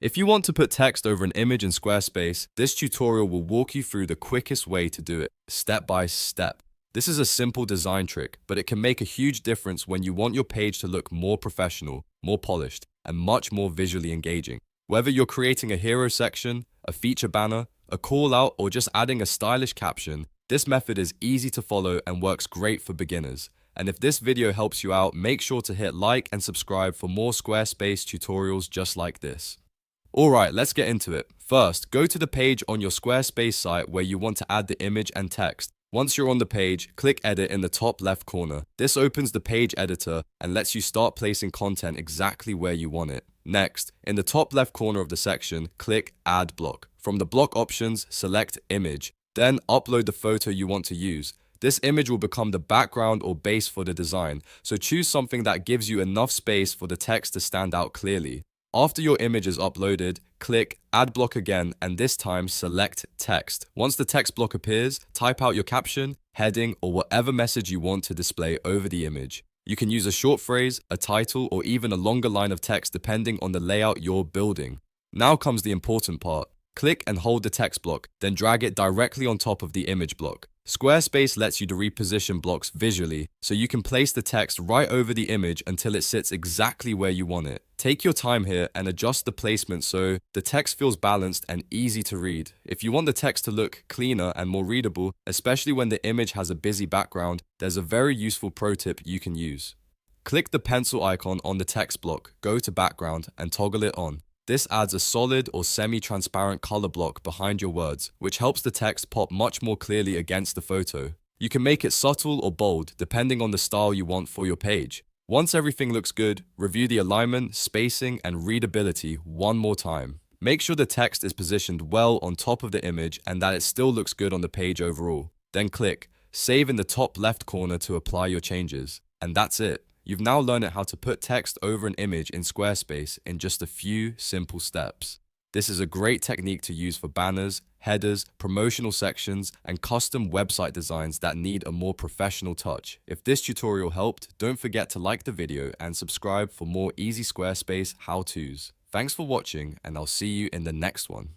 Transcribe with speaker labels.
Speaker 1: If you want to put text over an image in Squarespace, this tutorial will walk you through the quickest way to do it, step by step. This is a simple design trick, but it can make a huge difference when you want your page to look more professional, more polished, and much more visually engaging. Whether you're creating a hero section, a feature banner, a call out, or just adding a stylish caption, this method is easy to follow and works great for beginners. And if this video helps you out, make sure to hit like and subscribe for more Squarespace tutorials just like this. Alright, let's get into it. First, go to the page on your Squarespace site where you want to add the image and text. Once you're on the page, click Edit in the top left corner. This opens the page editor and lets you start placing content exactly where you want it. Next, in the top left corner of the section, click Add Block. From the block options, select Image. Then upload the photo you want to use. This image will become the background or base for the design, so choose something that gives you enough space for the text to stand out clearly. After your image is uploaded, click Add Block again and this time select Text. Once the text block appears, type out your caption, heading, or whatever message you want to display over the image. You can use a short phrase, a title, or even a longer line of text depending on the layout you're building. Now comes the important part. Click and hold the text block, then drag it directly on top of the image block. Squarespace lets you to reposition blocks visually, so you can place the text right over the image until it sits exactly where you want it. Take your time here and adjust the placement so the text feels balanced and easy to read. If you want the text to look cleaner and more readable, especially when the image has a busy background, there's a very useful pro tip you can use. Click the pencil icon on the text block, go to background, and toggle it on. This adds a solid or semi-transparent color block behind your words, which helps the text pop much more clearly against the photo. You can make it subtle or bold, depending on the style you want for your page. Once everything looks good, review the alignment, spacing, and readability one more time. Make sure the text is positioned well on top of the image and that it still looks good on the page overall. Then click Save in the top left corner to apply your changes. And that's it. You've now learned how to put text over an image in Squarespace in just a few simple steps. This is a great technique to use for banners, headers, promotional sections, and custom website designs that need a more professional touch. If this tutorial helped, don't forget to like the video and subscribe for more easy Squarespace how-tos. Thanks for watching, and I'll see you in the next one.